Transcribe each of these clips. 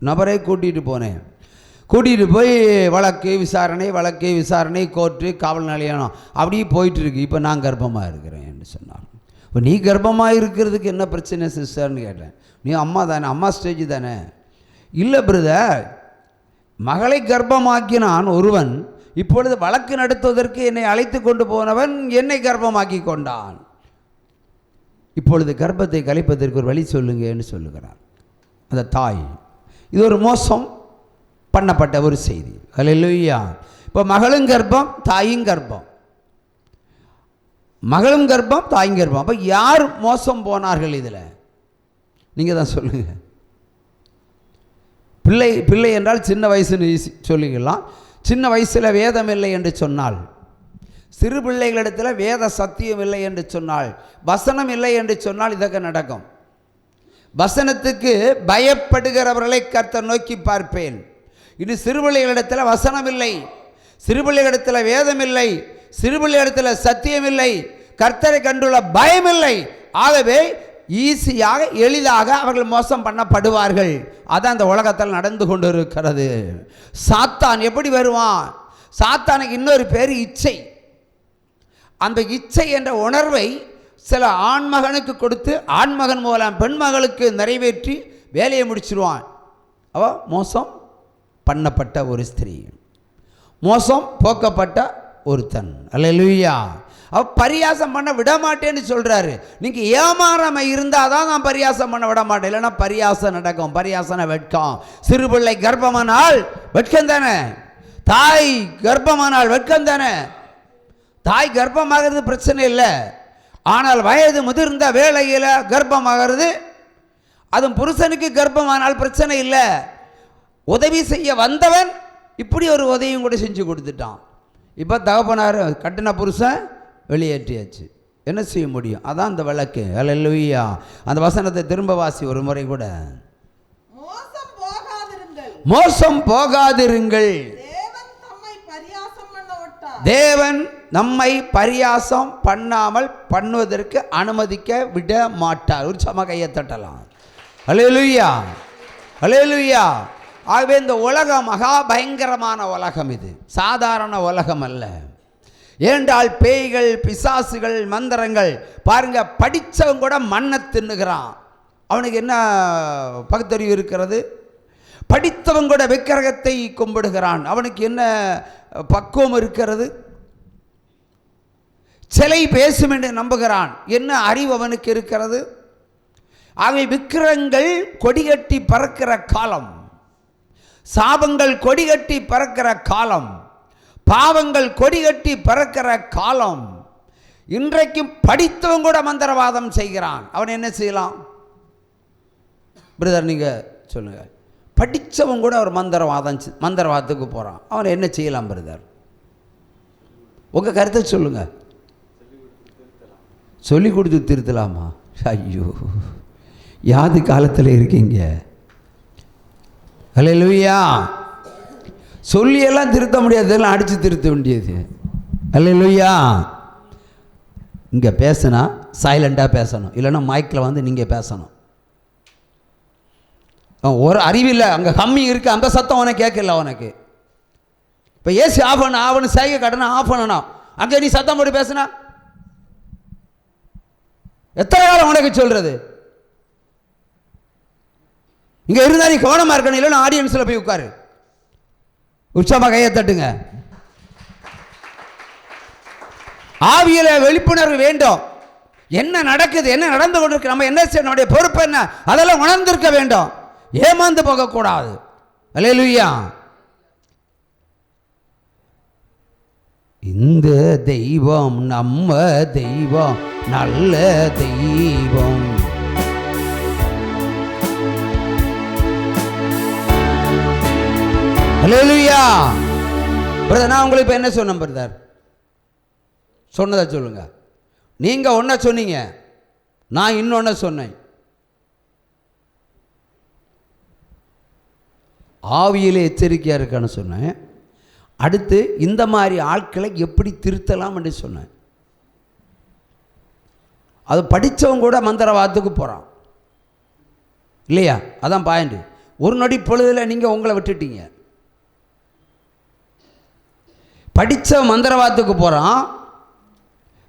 நபரை கூட்டிகிட்டு போனேன். கூட்டிகிட்டு போய் வழக்கு விசாரணை கோர்ட்டு காவல் நிலையம் அப்படியே போயிட்டுருக்கு. இப்போ நான் கர்ப்பமாக இருக்கிறேன் என்று சொன்னார். இப்போ நீ கர்ப்பமாக இருக்கிறதுக்கு என்ன பிரச்சனை சிஸ்டர்னு கேட்டேன். நீ அம்மா தானே, அம்மா ஸ்டேஜ் தானே. இல்லை பிரதர், மகளை கர்ப்பமாக்கினான் ஒருவன், இப்பொழுது வழக்கு நடத்துவதற்கு என்னை அழைத்து கொண்டு போனவன் என்னை கர்ப்பமாக்கி கொண்டான். இப்பொழுது கர்ப்பத்தை கலைப்பதற்கு ஒரு வழி சொல்லுங்கன்னு சொல்லுகிறார் அந்த தாய். இது ஒரு மோசம் பண்ணப்பட்ட ஒரு செய்தி. ஹல்லேலூயா. இப்போ மகளும் கர்ப்பம், தாயும் கர்ப்பம், மகளும் கர்ப்பம், தாயும் கர்ப்பம். அப்போ யார் மோசம் போனார்கள் இதில்? நீங்கள் தான் சொல்லுங்கள். பிள்ளை என்றால் சின்ன வயசுன்னு சொல்லிக்கலாம். சின்ன வயசில் வேதம் இல்லை என்று சொன்னால், சிறு பிள்ளைகளிடத்தில் வேத சத்தியம் இல்லை என்று சொன்னால், வசனம் இல்லை என்று சொன்னால் இதற்கு நடக்கும். வசனத்துக்கு பயப்படுகிறவர்களை கர்த்தர் நோக்கி பார்ப்பேன். இது சிறுபிள்ளைகளிடத்தில் வசனம் இல்லை, சிறுபிள்ளைகளிடத்தில் வேதம் இல்லை, சிறுபிள்ளைகளிடத்தில் சத்தியம் இல்லை, கர்த்தரை கண்டுள்ள பயம் இல்லை. ஆகவே ஈஸியாக எளிதாக அவர்கள் மோசம் பண்ணப்படுவார்கள். அதான் அந்த உலகத்தில் நடந்து கொண்டு இருக்கிறது. சாத்தான் எப்படி வருவான்? சாத்தானுக்கு இன்னொரு பேர் இச்சை. அந்த இச்சை என்ற உணர்வை சில ஆண்மகனுக்கு கொடுத்து ஆண்மகன் மூலம் பெண்மகளுக்கு நிறைவேற்றி வேலையை முடிச்சிருவான். அவ மோசம் பண்ணப்பட்ட ஒரு ஸ்திரீ, மோசம் போக்கப்பட்ட ஒருத்தன். அல்லேலூயா. அவ பரியாசம் பண்ண விட மாட்டேன்னு சொல்றாரு. நீங்க ஏமாறாம இருந்தாதான் நான் பரியாசம் பண்ண விட மாட்டேன், இல்லைன்னா பரியாசம் நடக்கும். பரியாசன வெட்கம். சிறு பிள்ளை கர்ப்பமானால் வெட்கம் தானே, தாய் கர்ப்பமானால் வெட்கம் தானே. தாய் கர்ப்பமாகிறது பிரச்சனை இல்லை, ஆனால் வயது முதிர்ந்த வேளையில் கர்ப்பமாகிறது, அதுவும் புருஷனுக்கு கர்ப்பமானால் பிரச்சனை இல்லை. உதவி செய்ய வந்தவன் இப்படி ஒரு உதவியும் கூட செஞ்சு கொடுத்துட்டான். இப்போ தகப்பனார் கட்டின புருஷன் வெளியேற்றியாச்சு, என்ன செய்ய முடியும்? அதான் அந்த வழக்கு. அல்லேலூயா. அந்த வசனத்தை திரும்ப வாசி ஒரு முறை கூட. மோசம் போகாதிருங்கள், தேவன் நம்மை பரியாசம் பண்ணாமல் பண்ணுவதற்கு அனுமதிக்க விட மாட்டார். ஒரு சம கையை தட்டலாம். அல்லேலூயா, அல்லேலூயா. ஆகவே இந்த உலகம் மகா பயங்கரமான உலகம். இது சாதாரண உலகம் அல்ல. ஏனென்றால் பேய்கள், பிசாசுகள், மந்திரங்கள் பாருங்க, படித்தவன் கூட மண்ணை தின்னுகிறான். அவனுக்கு என்ன பகுத்தறிவு இருக்கிறது? படித்தவன் கூட விக்கிரகத்தை கும்பிடுகிறான். அவனுக்கு என்ன பக்குவம் இருக்கிறது? சிலை பேசும் என்று நம்புகிறான். என்ன அறிவு அவனுக்கு இருக்கிறது? ஆகவே விக்கிரகங்கள் கொடிகட்டி பறக்கிற காலம், சாபங்கள் கொடிகட்டி பறக்கிற காலம், பாவங்கள் கொடிகட்டி பறக்கிற காலம். இன்றைக்கும் படித்தவன் கூட மந்திரவாதம் செய்கிறான். அவன் என்ன செய்யலாம் பிரதர்? நீங்க சொல்லுங்க. படித்தவன் கூட ஒரு மந்திரவாதத்துக்கு போகிறான். அவனை என்ன செய்யலாம் பிரதர்? உங்கள் கருத்தை சொல்லுங்க. சொல்லி கொடுத்து திருத்தலாமா? ஐயோ, யாது காலத்தில் இருக்கீங்க. அல்லேலூயா. சொல்லியெல்லாம் திருத்த முடியாது, எல்லாம் அடித்து திருத்த வேண்டியது. அல்லேலூயா. இங்கே பேசுனா சைலண்டாக பேசணும், இல்லைன்னா மைக்கில் வந்து நீங்கள் பேசணும். ஒரு அறிவில்லை, அங்கே கம்மி இருக்குது, அந்த சத்தம் உனக்கு கேட்கல. உனக்கு இப்போ ஏசி ஆஃப் பண்ண ஆகணும், சைகை கட்டணும், ஆஃப் பண்ணணும். அங்கே நீ சத்தம் போட்டு பேசுனா எத்தனை காலம் உனக்கு சொல்கிறது? இங்கே இருந்தால் நீ கவனமாக இருக்கணும், இல்லைன்னா ஆடியன்ஸில் போய் உட்காரு. உற்சாகமாக கையை தட்டுங்க. ஆவியில விழிப்புணர்வு வேண்டும். என்ன நடக்குது, என்ன நடந்து கொண்டிருக்கு, நம்ம என்ன செய்யணும், நம்முடைய பொறுப்பு என்ன, அதெல்லாம் உணர்ந்திருக்க வேண்டும். ஏமாந்து போகக்கூடாது. அல்லேலூயா. இந்த தெய்வம் நம்ம தெய்வம், நல்ல தெய்வம். அல்லேலூயா. பிரதர், நான் உங்களுக்கு இப்போ என்ன சொன்னேன் பிரதர்? சொன்னதை சொல்லுங்க. நீங்கள் ஒன்றை சொன்னீங்க, நான் இன்னொன்று சொன்னேன். ஆவியிலே எச்சரிக்கையாக இருக்கான்னு சொன்னேன். அடுத்து இந்த மாதிரி ஆட்களை எப்படி திருத்தலாம் என்று சொன்னேன். அது படித்தவங்க கூட மந்திரவாதத்துக்கு போகிறான் இல்லையா? அதான் பாயிண்ட். ஒரு நொடி பொழுதில் நீங்கள் உங்களை விட்டுட்டீங்க. படித்த மந்திரவாதத்துக்கு போகிறான்,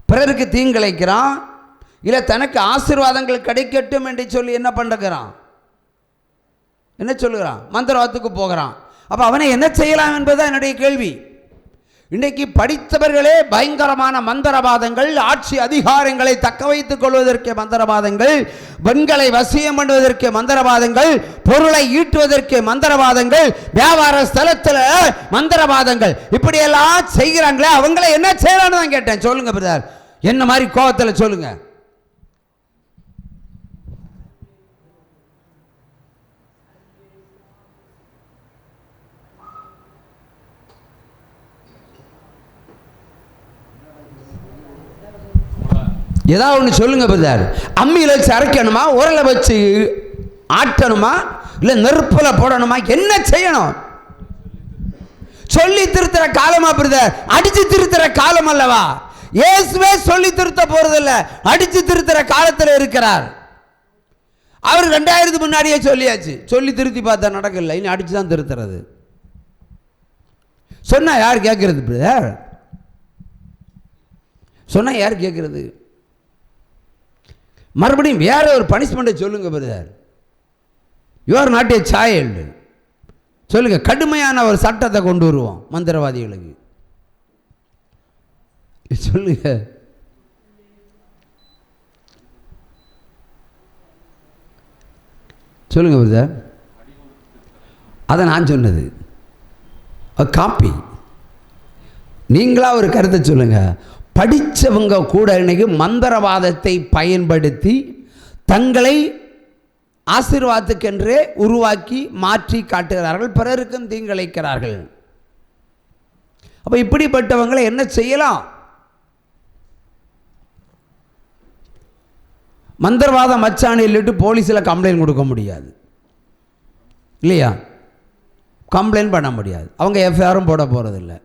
பிறருக்கு தீங்கிழைக்கிறான், இல்லை தனக்கு ஆசீர்வாதங்கள் கிடைக்கட்டும் என்று சொல்லி என்ன பண்ணுறான், என்ன சொல்லுகிறான், மந்திரவாதத்துக்கு போகிறான். அப்போ அவனை என்ன செய்யலாம் என்பதுதான் என்னுடைய கேள்வி. இன்றைக்கு படித்தவர்களே பயங்கரமான மந்திரவாதங்கள், ஆட்சி அதிகாரங்களை தக்க வைத்துக் கொள்வதற்கு மந்திரவாதங்கள், பெண்களை வசியம் பண்ணுவதற்கு மந்திரவாதங்கள், பொருளை ஈட்டுவதற்கு மந்திரவாதங்கள், வியாபார ஸ்தலத்தில் மந்திரவாதங்கள், இப்படியெல்லாம் செய்கிறாங்களே, அவங்களை என்ன செய்யலான்னு தான் கேட்டேன். சொல்லுங்க பிரதர், என்ன மாதிரி கோபத்தில் சொல்லுங்க. ஏதாவது ஒன்று சொல்லுங்க பிரதர். அம்மியில் வச்சு அரைக்கணுமா, உரலை வச்சு ஆட்டணுமா, இல்லை நெருப்பில் போடணுமா, என்ன செய்யணும்? சொல்லி திருத்துற காலமா பிரதர்? அடிச்சு திருத்துற காலம் அல்லவா? இயேசுவே சொல்லி திருத்த போறதில்ல, அடிச்சு திருத்துற காலத்தில் இருக்கிறார். அவர் 2000 முன்னாடியே சொல்லியாச்சு. சொல்லி திருத்தி பார்த்தா நடக்கல, இனி அடிச்சு தான் திருத்துறது. சொன்னா யார் கேட்கறது பிரதர்? சொன்னா யார் கேட்கறது? மறுபடியும் வேற ஒரு பனிஷ்மெண்ட்டை சொல்லுங்க brother. You are not a child. சொல்லுங்க, கடுமையான ஒரு சட்டத்தை கொண்டு வருவோம் மந்திரவாதிகளுக்கு. சொல்லுங்க. சொல்லுங்க பிரதர். அதை நான் சொன்னது காப்பி. நீங்களா ஒரு கருத்தை சொல்லுங்க. படித்தவங்க கூட இன்னைக்கு மந்திரவாதத்தை பயன்படுத்தி தங்களை ஆசீர்வாதத்துக்கென்றே உருவாக்கி மாற்றி காட்டுகிறார்கள், பிறருக்கும் தீங்கிழைக்கிறார்கள். அப்போ இப்படிப்பட்டவங்களை என்ன செய்யலாம்? மந்திரவாதம் மச்சானு இல்லிட்டு போலீஸில் கம்ப்ளைண்ட் கொடுக்க முடியாது இல்லையா? கம்ப்ளைண்ட் பண்ண முடியாது, அவங்க எஃப்ஐஆரும் போட போகிறதில்லை.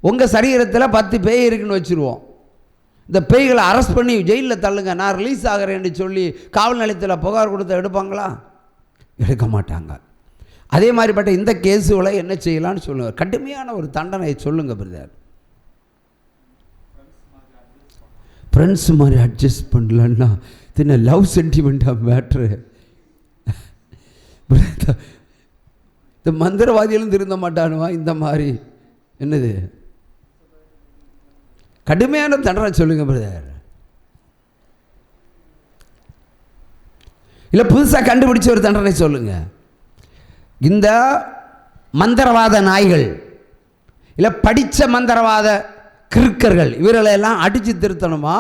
உங்கள் சரீரத்தில் 10 பேய் இருக்குன்னு வச்சுருவோம். இந்த பேய்களை அரெஸ்ட் பண்ணி ஜெயிலில் தள்ளுங்க, நான் ரிலீஸ் ஆகிறேன்னு சொல்லி காவல் நிலையத்தில் புகார் கொடுத்து எடுப்பாங்களா? எடுக்க மாட்டாங்க. அதே மாதிரிப்பட்ட இந்த கேஸுகளை என்ன செய்யலான்னு சொல்லுங்கள். கடுமையான ஒரு தண்டனை சொல்லுங்கள் பிரதர். ஃப்ரெண்ட்ஸ் மாதிரி அட்ஜஸ்ட் பண்ணலன்னா தின்ன லவ் சென்டிமெண்ட்டாக மேட்ரு. இந்த மந்திரவாதிகளும் திருந்த மாட்டானுவா இந்த மாதிரி? என்னது கடுமையான தண்டனை சொல்லுங்க பிரதர். இல்லை புதுசாக கண்டுபிடிச்ச ஒரு தண்டனை சொல்லுங்க. இந்த மந்திரவாத நாய்கள், இல்லை படித்த மந்திரவாத கிறுக்கர்கள், இவர்களெல்லாம் அடித்து திருத்தணுமா,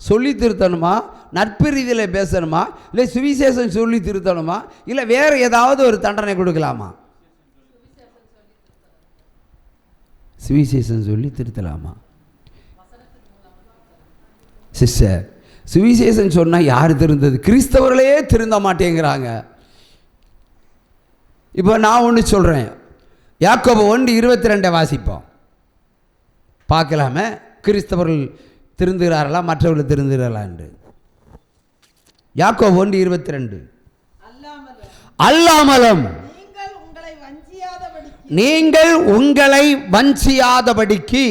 சொல்லி திருத்தணுமா, நட்பு ரீதியில் பேசணுமா, இல்லை சுவிசேஷம் சொல்லி திருத்தணுமா, இல்லை வேறு ஏதாவது ஒரு தண்டனை கொடுக்கலாமா? சுவிசேஷம் சொல்லி திருத்தலாமா? சிஸ்டர், சுவிசேஷம் சொன்னால் யார் திருந்தது? கிறிஸ்தவர்களே திருந்த மாட்டேங்கிறாங்க. இப்போ நான் ஒன்று சொல்கிறேன். யாக்கோபு 1:22 வாசிப்போம், பார்க்கலாமே கிறிஸ்தவர்கள் திருந்துகிறார்களா மற்றவர்கள் திருந்துகிறார்களா என்று. யாக்கோபு 1:22 அல்லாமலும் நீங்கள் உங்களை வஞ்சியாதபடிக்கு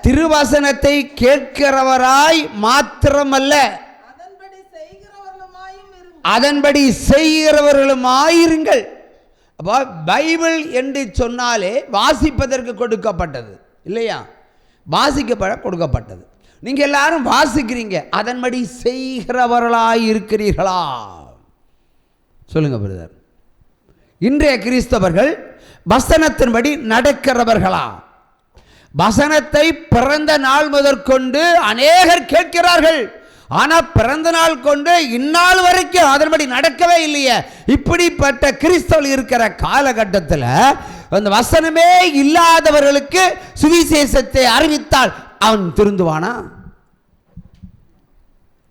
திருவசனத்தை கேட்கிறவராய் மாத்திரமல்ல, அதன்படி செய்கிறவர்களுமாயிருங்கள். அப்போ பைபிள் என்று சொன்னாலே வாசிப்பதற்கு கொடுக்கப்பட்டது இல்லையா? வாசிக்கப்பட கொடுக்கப்பட்டது. நீங்கள் எல்லாரும் வாசிக்கிறீங்க, அதன்படி செய்கிறவர்களாய் இருக்கிறீர்களா? சொல்லுங்க பிரதர். இன்றைய கிறிஸ்தவர்கள் வசனத்தின்படி நடக்கிறவர்களா? வசனத்தை பிறந்த நாள் முதற்கொண்டு அநேகர் கேட்கிறார்கள், ஆனால் பிறந்த நாள் கொண்டு இந்நாள் வரைக்கும் அதன்படி நடக்கவே இல்லையே. இப்படிப்பட்ட கிறிஸ்தவர்கள் இருக்கிற காலகட்டத்தில் அந்த வசனமே இல்லாதவர்களுக்கு சுவிசேஷத்தை அறிவித்தால் அவன் திருந்துவானா?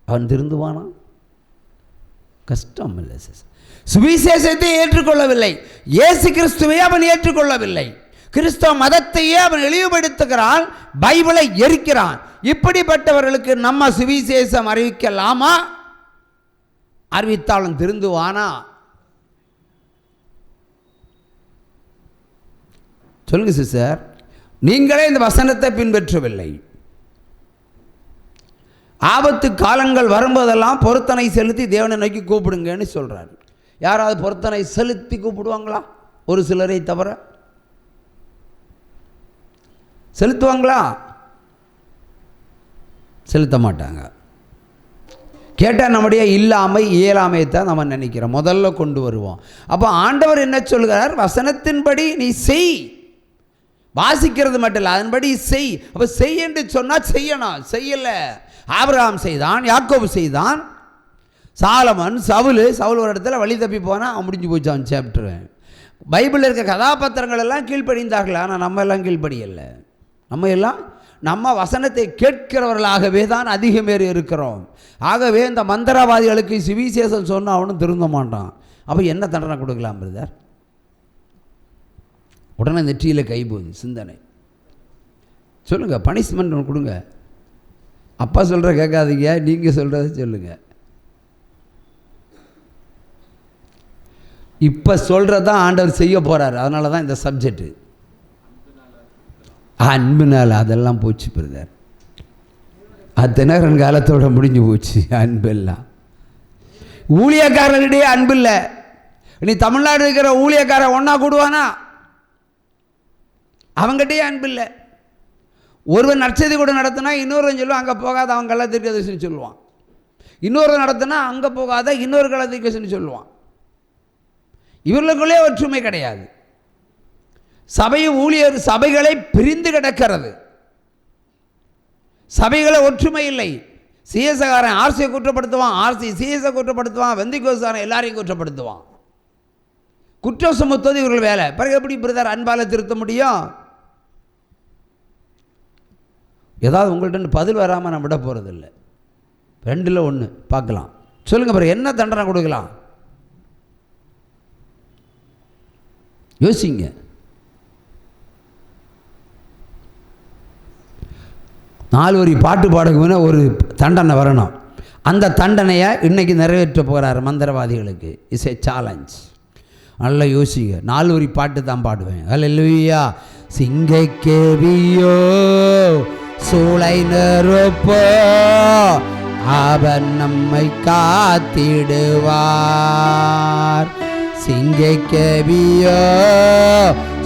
அவன் திருந்துவானா? கஷ்டம் இல்லை. சுவிசேஷத்தை ஏற்றுக்கொள்ளவில்லை, இயேசு கிறிஸ்துவை அவன் ஏற்றுக்கொள்ளவில்லை, கிறிஸ்தவ மதத்தையே அவன் இழிவுபடுத்துகிறான், பைபிளை எரிக்கிறான். இப்படிப்பட்டவர்களுக்கு நம்ம சுவிசேஷம் அறிவிக்கலாமா? அறிவித்தாலும் திருந்துவானா? சொல்லுங்க சிஸ்டர். நீங்களே இந்த வசனத்தை பின்பற்றவில்லை. ஆபத்து காலங்கள் வரும்போதெல்லாம் பொருத்தனை செலுத்தி தேவனை நோக்கி கூப்பிடுங்கன்னு சொல்கிறார். யாராவது பொருத்தனை செலுத்தி கூப்பிடுவாங்களா? ஒரு சிலரை தவிர. செலுத்துவாங்களா? செலுத்த மாட்டாங்க. கேட்டால் நம்முடைய இயலாமையை தான் நம்ம நினைக்கிறோம். முதல்ல கொண்டு வருவோம். அப்போ ஆண்டவர் என்ன சொல்கிறார்? வசனத்தின்படி நீ செய். வாசிக்கிறது மட்டும் இல்லை, அதன்படி செய். அப்போ செய் என்று சொன்னால் செய்யணும். செய்யலை. ஆபிரகாம் செய்தான், யாக்கோபு செய்தான், சாலமன், சவுல் ஒரு இடத்துல வழி தப்பி போனால் அவன் முடிஞ்சு போச்சு அவன் சாப்டர். பைபிளில் இருக்க கதாபாத்திரங்கள் எல்லாம் கீழ்ப்படிந்தார்கள். ஆனால் நம்ம எல்லாம் கீழ்ப்படியலை. நம்ம வசனத்தை கேட்கிறவர்களாகவே தான் அதிகம் பேர் இருக்கிறோம். ஆகவே இந்த மந்திரவாதிகளுக்கு சுவிசேஷம் சொன்னால் அவனும் திருந்த மாட்டான். அப்போ என்ன தண்டனை கொடுக்கலாம் பிரதர்? உடனே நெற்றியில் கை போகுது சிந்தனை. சொல்லுங்கள், பனிஷ்மெண்ட் ஒன்று கொடுங்க. அப்பா சொல்கிற கேட்காதீங்க, நீங்கள் சொல்கிறத சொல்லுங்கள். இப்போ சொல்கிறதான் ஆண்டவர் செய்ய போகிறார். அதனால தான் இந்த சப்ஜெக்டு. அன்புனால அதெல்லாம் போச்சு பிரதர். அத்தனை காலத்தோட முடிஞ்சு போச்சு அன்பெல்லாம். ஊழியக்காரர்களிடையே அன்பு இல்லை. நீ தமிழ்நாடு இருக்கிற ஊழியக்காரன் ஒன்றா கூடுவானா? அவங்ககிட்டயே அன்பு இல்லை. ஒருவன் நற்செய்தி கூட நடத்தினா இன்னொருவன் சொல்லுவான் அங்கே போகாத, அவன் கள்ளத்தீர்க்கதரிசின்னு சொல்லுவான். இன்னொரு நடத்தினா அங்கே போகாத, இன்னொரு கள்ளத்தீர்க்கதரிசின்னு சொல்லுவான். இவர்களுக்குள்ளே ஒற்றுமை கிடையாது. சபைகளை பிரிந்து கிடக்கிறது. சபைகளை ஒற்றுமை இல்லை. சிஎஸ்காரன் ஆர்சியை குற்றப்படுத்துவான், ஆர்சி சிஎஸ்ஐ குற்றப்படுத்துவான், வெந்திகோசாரன் எல்லாரையும் குற்றப்படுத்துவான். குற்றம் சுமத்துவது இவர்கள் வேலை. பிறகு எப்படி பிரதர் அன்பால் திருத்த முடியும்? ஏதாவது உங்கள்கிட்ட பதில் வராமல் நான் விட போகிறதில்லை. ரெண்டில் ஒன்று பார்க்கலாம். சொல்லுங்கள் பிறகு என்ன தண்டனை கொடுக்கலாம்? யோசிங்க. 4 வரி பாட்டு பாடக்குன்னா ஒரு தண்டனை வரணும். அந்த தண்டனையை இன்றைக்கி நிறைவேற்ற போகிறார் மந்திரவாதிகளுக்கு. Is a challenge. நல்லா யோசிங்க. 4 வரி பாட்டு தான் பாடுவேன். அல்லேலூயா. சிங்கை கேவியோ சூளை நெருப்போ அவன் நம்மை காத்திடுவார். சிங்கை கேவியோ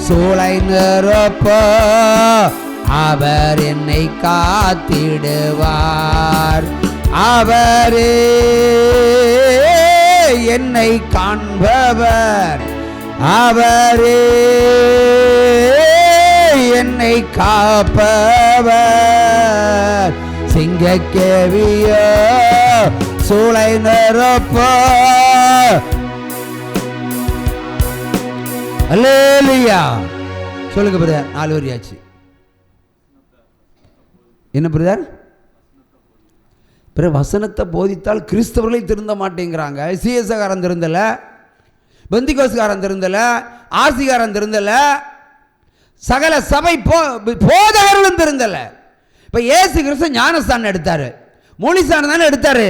சூளை நெருப்போ அவர் என்னை காத்திடுவார். அவரே என்னை காண்பவர், அவரே என்னை காப்பவர். சிங்கக்கேவியோ சூளை நெருப்போ. அல்லேலூயா. சொல்லுங்க பிரதர். 4 வரியாச்சு. என்ன பிரதர்? பிறகு வசனத்தை போதித்தால் கிறிஸ்தவர்களை திருந்த மாட்டேங்கிறாங்க. சிஎஸ்காரன் திருந்தலை, பெந்திகோஸ்காரன் திருந்தலை, ஆர்சிகாரன் திருந்தலை, சகல சபை போதகர்களும் திருந்தலை. இப்போ இயேசு கிறிஸ்து ஞானஸ்தானம் எடுத்தார், மூலிஸ்தானம் தானே எடுத்தார்.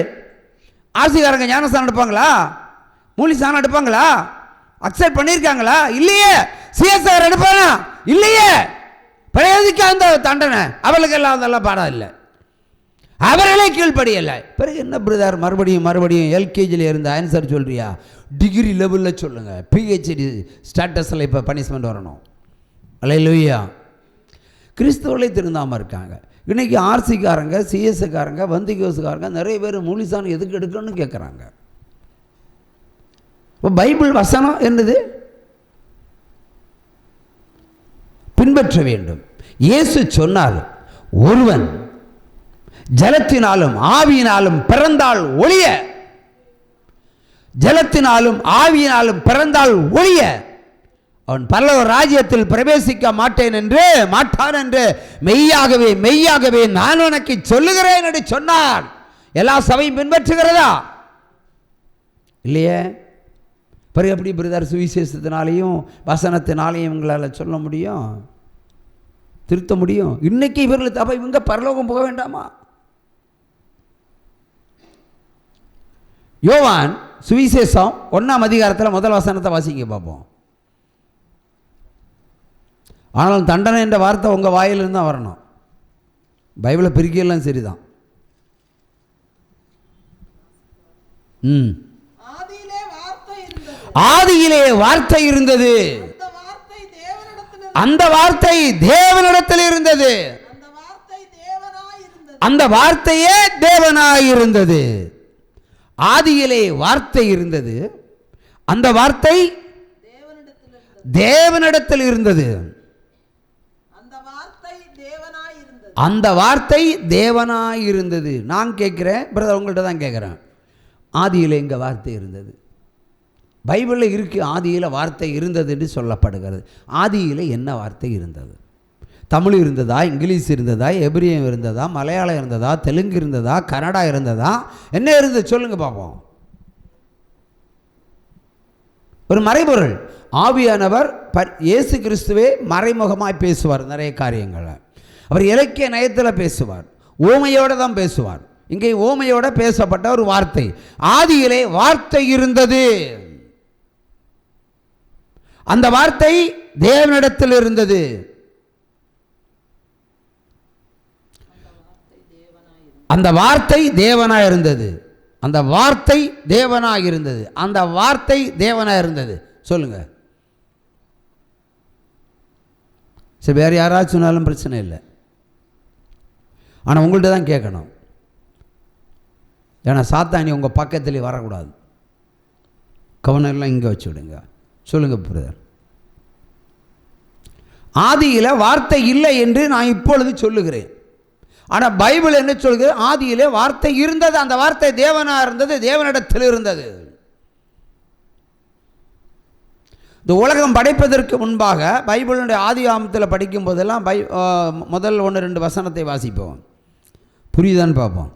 ஆர்சிகாரங்க ஞானஸ்தானம் எடுப்பாங்களா? மூலிஸ்தானம் எடுப்பாங்களா? அக்செப்ட் பண்ணியிருக்காங்களா? இல்லையே. சிஎஸ்ஆர் எடுப்பானா? இல்லையே. பிறகு அந்த தண்டனை அவர்களுக்கெல்லாம் அதெல்லாம் பாடம் இல்லை. அவர்களே கீழ்ப்படியலை. பிறகு என்ன பிரதர் மறுபடியும் எல்கேஜியில் இருந்த ஆன்சர் சொல்கிறியா? டிகிரி லெவலில் சொல்லுங்கள். பிஹெச்டி ஸ்டேட்டஸில் இப்போ பனிஷ்மெண்ட் வரணும். அல்லேலூயா. கிறிஸ்தவர்களே திருந்தாமல் இருக்காங்க. இன்றைக்கி ஆர்சிக்காரங்க, சிஎஸ்காரங்க, வந்திகோசுக்காரங்க நிறைய பேர் மூலிசான் எதுக்கு எடுக்கணும்னு கேட்குறாங்க. இப்போ பைபிள் வசனம் என்னது? பின்பற்ற வேண்டும். இயேசு சொன்னார், ஒருவன் ஜலத்தினாலும் ஆவியினாலும் பிறந்தால் ஒழிய, ஜலத்தினாலும் ஆவியினாலும் பிறந்தால் ஒழிய அவன் பரலோக ராஜ்யத்தில் பிரவேசிக்க மாட்டான் என்று மெய்யாகவே நான் உனக்கு சொல்லுகிறேன் என்று சொன்னார். எல்லா சபையும் பின்பற்றுகிறதா? இல்லையே. பிறகு எப்படி பிரதர் சுவிசேஷத்தினாலையும் வசனத்தினாலையும் இவங்களால் சொல்ல முடியும், திருத்த முடியும்? இன்னைக்கு இவர்களுக்கு அப்போ இவங்க பரலோகம் போக வேண்டாமா? யோவான் சுவிசேஷம் 1ஆம் அதிகாரத்தில் முதல் வசனத்தை வாசிங்க பார்ப்போம். ஆனாலும் தண்டனை என்ற வார்த்தை உங்கள் வாயிலிருந்து தான் வரணும். பைபிளை பிரிக்கலாம் சரிதான். ஆதியிலே வார்த்தை இருந்தது, அந்த வார்த்தை தேவனிடத்தில் இருந்தது, அந்த வார்த்தையே தேவனாயிருந்தது. ஆதியிலே வார்த்தை இருந்தது, அந்த வார்த்தை தேவனிடத்தில் இருந்தது, அந்த வார்த்தை தேவனாயிருந்தது. நான் கேட்கிறேன் பிரதர், உங்கள்கிட்ட தான் கேட்குறேன், ஆதியிலே இங்கே வார்த்தை இருந்தது. பைபிளில் இருக்கு ஆதியில் வார்த்தை இருந்தது என்று சொல்லப்படுகிறது. ஆதியில் என்ன வார்த்தை இருந்தது? தமிழ் இருந்ததா, இங்கிலீஷ் இருந்ததா, எபிரியம் இருந்ததா, மலையாளம் இருந்ததா, தெலுங்கு இருந்ததா, கன்னடா இருந்ததா, என்ன இருந்தது சொல்லுங்க பார்ப்போம். ஒரு மறைபொருள். ஆவியானவர் இயேசு கிறிஸ்துவே மறைமுகமாய் பேசுவார். நிறைய காரியங்களை அவர் இலக்கிய நயத்தில் பேசுவார், ஓமையோடு தான் பேசுவார். இங்கே ஓமையோட பேசப்பட்ட ஒரு வார்த்தை. ஆதியிலே வார்த்தை இருந்தது, அந்த வார்த்தை தேவனிடத்தில் இருந்தது, அந்த வார்த்தை தேவனாய் இருந்தது, அந்த வார்த்தை தேவனாய் இருந்தது, அந்த வார்த்தை தேவனாய் இருந்தது. சொல்லுங்க. சரி, வேறு யாராச்சும் சொன்னாலும் பிரச்சனை இல்லை. ஆனால் உங்கள்கிட்ட தான் கேட்கணும். ஏன்னா சாத்தானி உங்கள் பக்கத்துலேயே வரக்கூடாது. கவனம் எல்லாம் இங்கே வச்சு விடுங்க. சொல்லுங்க பிரதர். ஆதியில் வார்த்தை இல்லை என்று நான் இப்பொழுது சொல்லுகிறேன். ஆனால் பைபிள் என்ன சொல்கிறது? ஆதியிலே வார்த்தை இருந்தது, அந்த வார்த்தை தேவனாக இருந்தது, தேவனிடத்தில் இருந்தது. இந்த உலகம் படைப்பதற்கு முன்பாக பைபிளுடைய ஆதி ஆமத்தில் படிக்கும் போதெல்லாம் முதல் 1-2 வசனத்தை வாசிப்போம், புரியுதான்னு பார்ப்போம்.